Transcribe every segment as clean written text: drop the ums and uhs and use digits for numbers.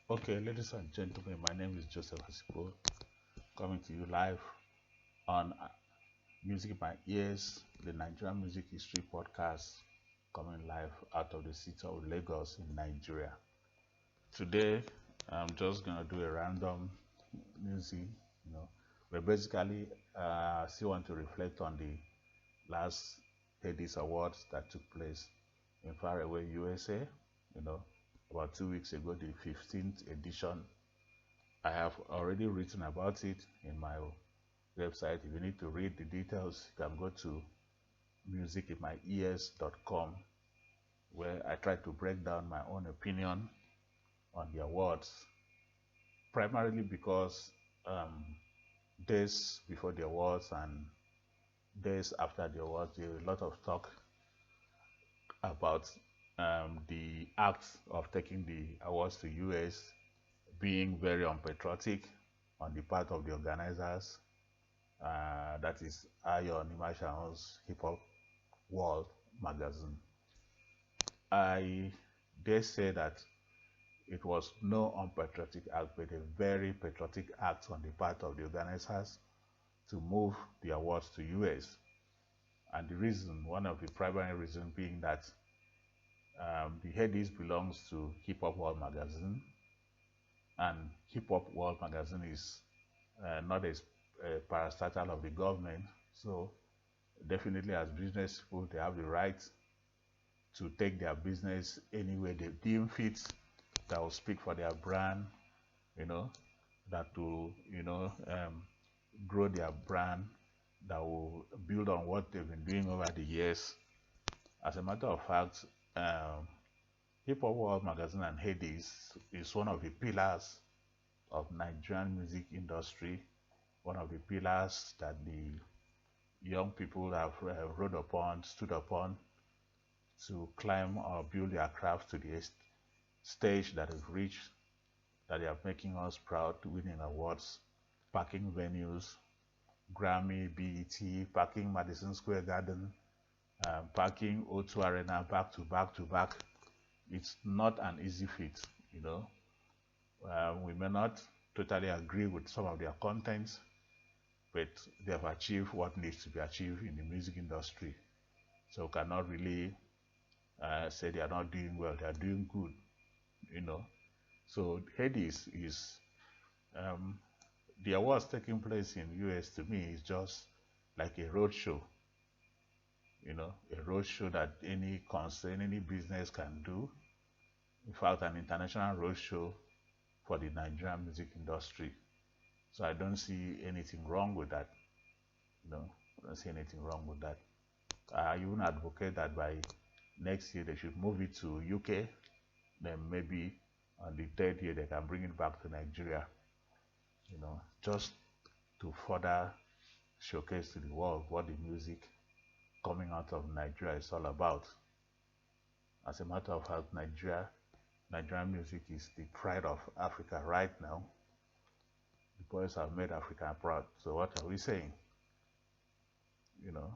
Okay, ladies and gentlemen, my name is Joseph Asipo, coming to you live on Music in My Ears, the Nigerian Music History Podcast, coming live out of the city of Lagos in Nigeria. Today, I'm just gonna do a random music, you know, but basically, I still want to reflect on the last Headies Awards that took place in faraway USA, you know, about 2 weeks ago, the 15th edition. I have already written about it in my website. If you need to read the details, you can go to musicinmyears.com, where I try to break down my own opinion on the awards, primarily because um, days before the awards and days after the awards, there was a lot of talk about the act of taking the awards to US being very unpatriotic on the part of the organizers. That is Ion Imashion's Hip Hop World magazine. I dare say that it was no unpatriotic act, but a very patriotic act on the part of the organizers to move the awards to US. And the reason, one of the primary reasons being that the Headies belongs to Hip Hop World magazine, and Hip Hop World magazine is not a parastatal of the government. So definitely as business people, they have the right to take their business any way they deem fit that will speak for their brand, you know, that will, grow their brand, that will build on what they've been doing over the years. As a matter of fact, Hip Hop World Magazine and Headies is one of the pillars of Nigerian music industry, one of the pillars that the young people have rode upon, stood upon to climb or build their craft to the stage that they've reached, that they are making us proud, winning awards, packing venues, Grammy, BET, packing Madison Square Garden, packing O2 Arena back to back to back. It's not an easy feat, you know. We may not totally agree with some of their contents, but they have achieved what needs to be achieved in the music industry. So cannot really say they are not doing well. They are doing good, you know. So Hades is um, the awards taking place in US to me is just like a road show, you know, a road show that any concern, any business can do. In fact, an international road show for the Nigerian music industry. So I don't see anything wrong with that. You know, I don't see anything wrong with that. I even advocate that by next year they should move it to UK. Then maybe on the third year they can bring it back to Nigeria. You know, just to further showcase to the world what the music coming out of Nigeria is all about. As a matter of fact, Nigerian music is the pride of Africa right now. The boys have made Africa proud. So what are we saying? You know,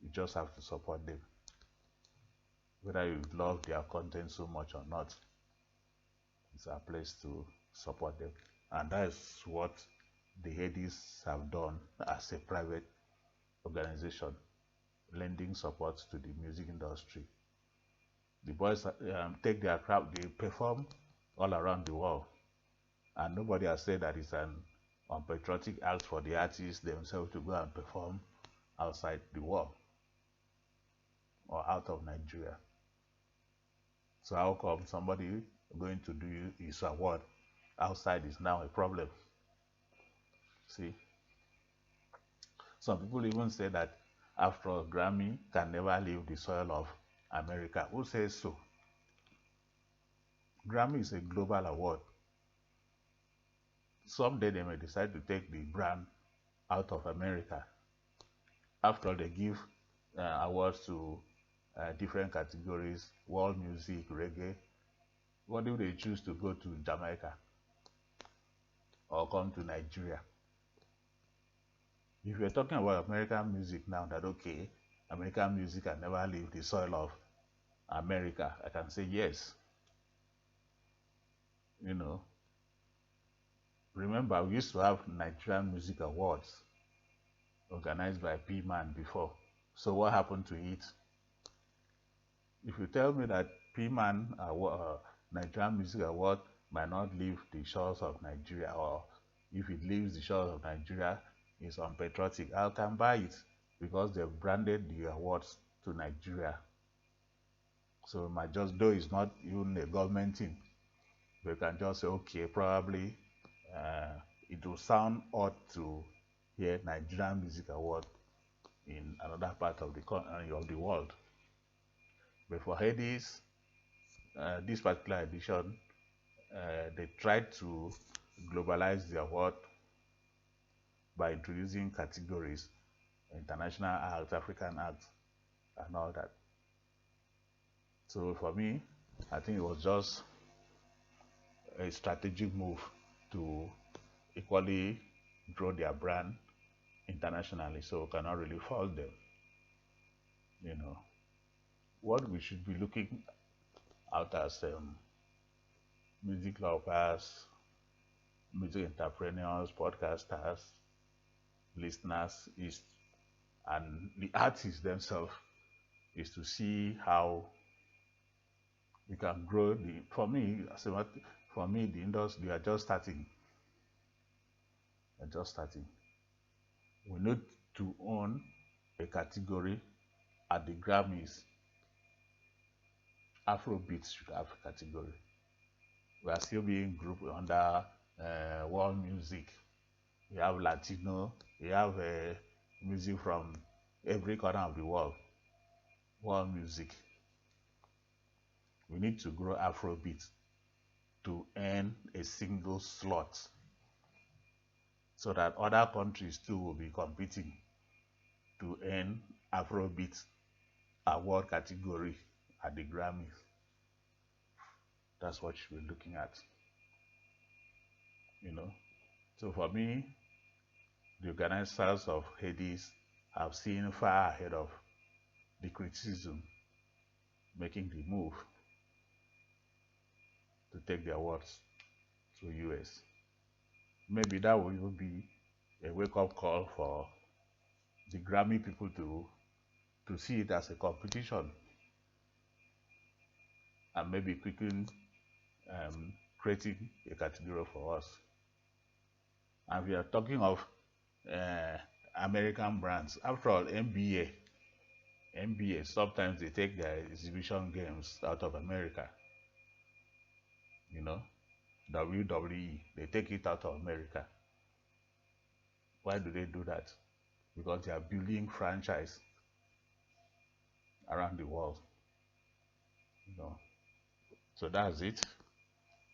you just have to support them. Whether you love their content so much or not, it's our place to support them. And that is what the Headies have done as a private organization, lending support to the music industry. The boys take their craft, they perform all around the world. And nobody has said that it's an unpatriotic act for the artists themselves to go and perform outside the world or out of Nigeria. So how come somebody going to do his award outside is now a problem? See, some people even say that after all, Grammy can never leave the soil of America. Who says so? Grammy is a global award. Someday they may decide to take the brand out of America. After all, they give awards to different categories, world music, reggae. What if they choose to go to Jamaica or come to Nigeria? If you're talking about American music now, that okay, American music can never leave the soil of America, I can say yes. You know, remember we used to have Nigerian Music Awards organized by P-Man before. So what happened to it? If you tell me that P-Man Nigerian Music Award might not leave the shores of Nigeria, or if it leaves the shores of Nigeria, it's unpatriotic, I can buy it because they've branded the awards to Nigeria. So it might just, though it's not even a government thing, they can just say, okay, probably it will sound odd to hear Nigerian Music Award in another part of the world. But for Headies, this particular edition, they tried to globalize the award by introducing categories, international acts, African acts, and all that. So for me, I think it was just a strategic move to equally grow their brand internationally, so we cannot really fault them. You know, what we should be looking out as music lovers, music entrepreneurs, podcasters, listeners is, and the artists themselves, is to see how we can grow the. For me, the industry, we are just starting. We're just starting. We need to own a category at the Grammys. Afrobeats should have a category. We are still being grouped under world music. We have Latino, we have music from every corner of the world. World music. We need to grow Afrobeat to earn a single slot so that other countries too will be competing to earn Afrobeat award category at the Grammys. That's what you're looking at. You know. So for me, the organizers of Headies have seen far ahead of the criticism, making the move to take the awards to US. Maybe that will even be a wake-up call for the Grammy people to see it as a competition and maybe quickly creating a category for us. And we are talking of American brands. After all, NBA, sometimes they take their exhibition games out of America. You know, WWE, they take it out of America. Why do they do that? Because they are building franchise around the world. You know, so that's it.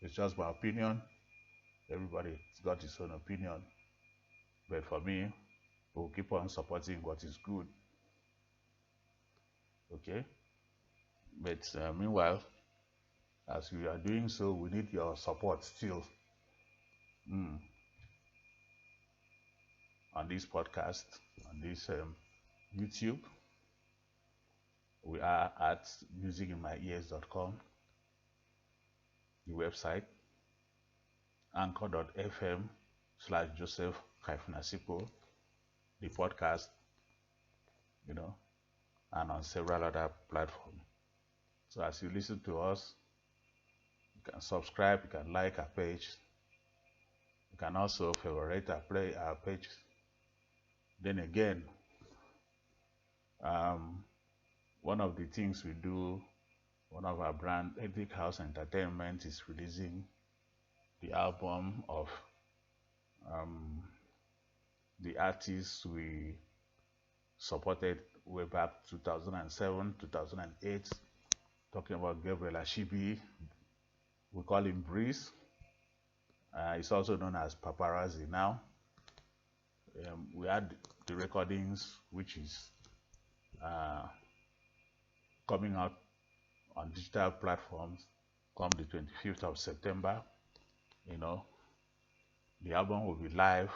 It's just my opinion. Everybody's got his own opinion. But for me, we'll keep on supporting what is good. Okay? But meanwhile, as we are doing so, we need your support still on this podcast, on this YouTube. We are at musicinmyears.com, the website, anchor.fm/Joseph-Asipo, the podcast, you know, and on several other platforms. So as you listen to us, you can subscribe, you can like our page, you can also favorite our page. Then again, one of the things we do, one of our brand, Ethic House Entertainment, is releasing the album of the artists we supported way back 2007, 2008, talking about Gabriel Ashibi. We call him Breeze. He's also known as Paparazzi now. We had the recordings, which is coming out on digital platforms come the 25th of September. You know, the album will be live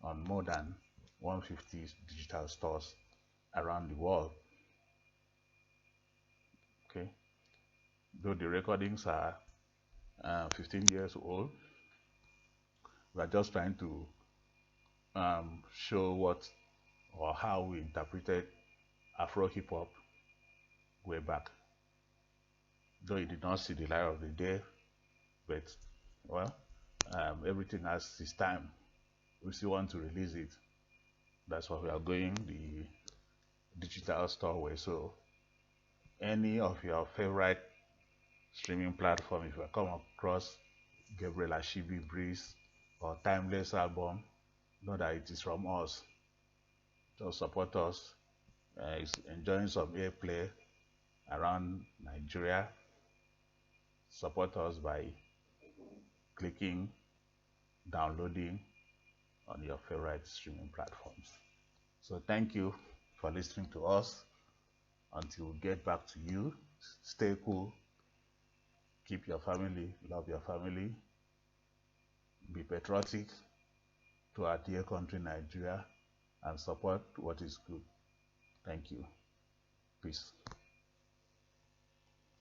on more than 150 digital stores around the world. Okay, though the recordings are 15 years old. We are just trying to show what or how we interpreted Afro hip hop way back. Though it did not see the light of the day, but well, everything has its time. We still want to release it. That's why we are going the digital store way. So any of your favorite streaming platform, if you come across Gabriel Ashibi Breeze or Timeless album, know that it is from us. Just support us. It's enjoying some airplay around Nigeria. Support us by clicking, downloading on your favorite streaming platforms. So thank you for listening to us. Until we get back to you, stay cool, keep your family, love your family, be patriotic to our dear country Nigeria, and support what is good. Thank you. Peace.